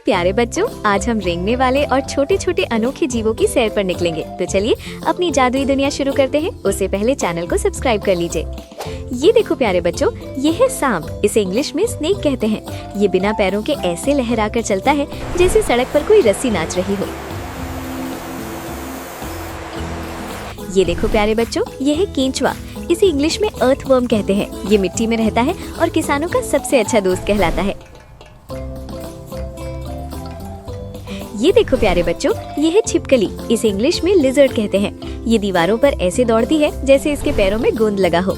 प्यारे बच्चों, आज हम रेंगने वाले और छोटे छोटे अनोखे जीवों की सैर पर निकलेंगे। तो चलिए अपनी जादुई दुनिया शुरू करते हैं। उससे पहले चैनल को सब्सक्राइब कर लीजिए। ये देखो प्यारे बच्चों, ये है सांप। इसे इंग्लिश में स्नेक कहते हैं। ये बिना पैरों के ऐसे लहराकर चलता है जैसे सड़क पर कोई रस्सी नाच रही हो। ये देखो प्यारे बच्चों, ये है केंचुआ। इसे इंग्लिश में अर्थवर्म कहते हैं। ये मिट्टी में रहता है और किसानों का सबसे अच्छा दोस्त कहलाता है। ये देखो प्यारे बच्चों, ये है छिपकली। इसे इंग्लिश में लिजर्ड कहते हैं। ये दीवारों पर ऐसे दौड़ती है जैसे इसके पैरों में गोंद लगा हो।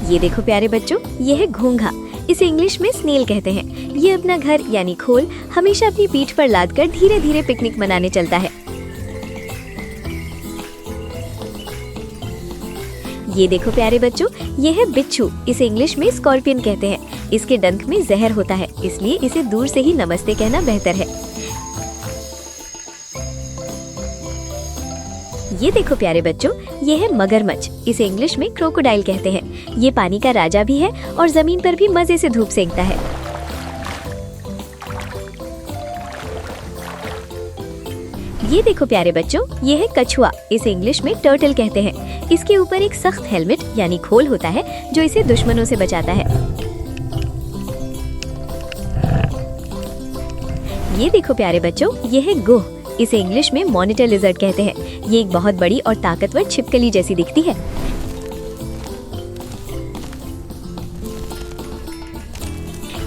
ये देखो प्यारे बच्चों, ये है घोंघा। इसे इंग्लिश में स्नेल कहते हैं। ये अपना घर यानी खोल हमेशा अपनी पीठ पर लादकर धीरे धीरे पिकनिक मनाने चलता है। ये देखो प्यारे बच्चों, ये है बिच्छू। इसे इंग्लिश में स्कॉर्पियन कहते हैं। इसके डंक में जहर होता है, इसलिए इसे दूर से ही नमस्ते कहना बेहतर है। ये देखो प्यारे बच्चों, ये है मगरमच्छ। इसे इंग्लिश में क्रोकोडाइल कहते हैं। ये पानी का राजा भी है और जमीन पर भी मजे से धूप सेंकता है। ये देखो प्यारे बच्चों, ये है कछुआ। इसे इंग्लिश में टर्टल कहते हैं। इसके ऊपर एक सख्त हेलमेट यानी खोल होता है जो इसे दुश्मनों से बचाता है। ये देखो प्यारे बच्चों, ये है गोह। इसे इंग्लिश में मॉनिटर लिजर्ड कहते हैं। ये एक बहुत बड़ी और ताकतवर छिपकली जैसी दिखती है।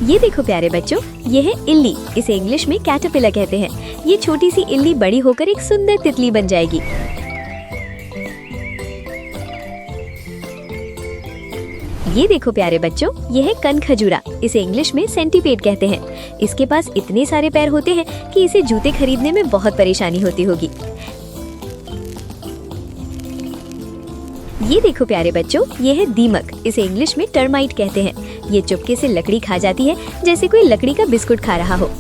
ये देखो प्यारे बच्चों, ये है इल्ली। इसे इंग्लिश में कैटरपिलर कहते हैं। ये छोटी सी इल्ली बड़ी होकर एक सुंदर तितली बन जाएगी। ये देखो प्यारे बच्चों, ये है कनखजूरा। इसे इंग्लिश में सेंटीपेड कहते हैं। इसके पास इतने सारे पैर होते हैं कि इसे जूते खरीदने में बहुत परेशानी होती होगी। ये देखो प्यारे बच्चों, ये है दीमक। इसे इंग्लिश में टर्माइट कहते हैं। ये चुपके से लकड़ी खा जाती है जैसे कोई लकड़ी का बिस्कुट खा रहा हो।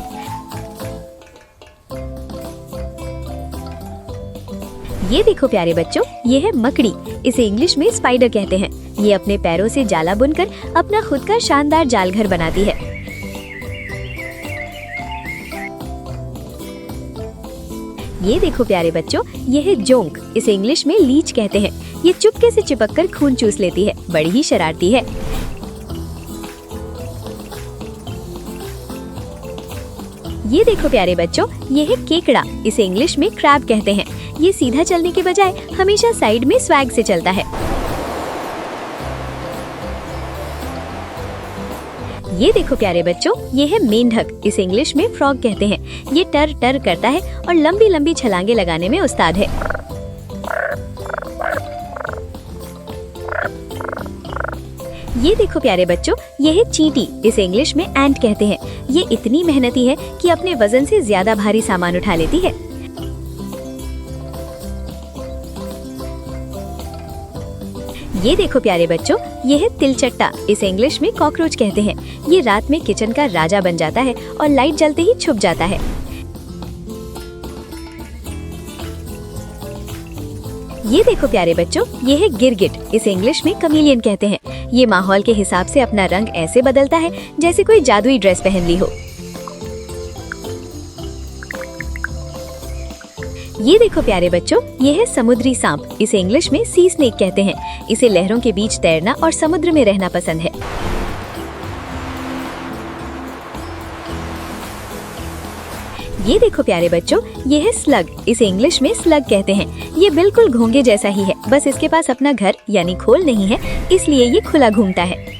ये देखो प्यारे बच्चों, ये है मकड़ी। इसे इंग्लिश में स्पाइडर कहते हैं। ये अपने पैरों से जाला बुनकर अपना खुद का शानदार जाल घर बनाती है। ये देखो प्यारे बच्चों, ये है जोंक। इसे इंग्लिश में लीच कहते हैं। ये चुपके से चिपककर खून चूस लेती है। बड़ी ही शरारती है। ये देखो प्यारे बच्चों, ये है केकड़ा। इसे इंग्लिश में क्रैब कहते हैं। ये सीधा चलने के बजाय हमेशा साइड में स्वैग से चलता है। ये देखो प्यारे बच्चों, ये है मेंढक। इसे इंग्लिश में फ्रॉग कहते हैं। ये टर टर करता है और लंबी लंबी छलांगे लगाने में उस्ताद है। ये देखो प्यारे बच्चों, ये है चींटी। इसे इंग्लिश में एंट कहते हैं। ये इतनी मेहनती है कि अपने वजन से ज्यादा भारी सामान उठा लेती है। ये देखो प्यारे बच्चों, ये है तिलचट्टा। इसे इंग्लिश में कॉकरोच कहते हैं। ये रात में किचन का राजा बन जाता है और लाइट जलते ही छुप जाता है। ये देखो प्यारे बच्चों, ये है गिरगिट। इसे इंग्लिश में कमीलियन कहते हैं। ये माहौल के हिसाब से अपना रंग ऐसे बदलता है जैसे कोई जादुई ड्रेस पहन ली हो। ये देखो प्यारे बच्चों, ये है समुद्री सांप। इसे इंग्लिश में सी स्नेक कहते हैं। इसे लहरों के बीच तैरना और समुद्र में रहना पसंद है। ये देखो प्यारे बच्चों, ये है स्लग। इसे इंग्लिश में स्लग कहते हैं। ये बिल्कुल घोंघे जैसा ही है, बस इसके पास अपना घर यानी खोल नहीं है, इसलिए ये खुला घूमता है।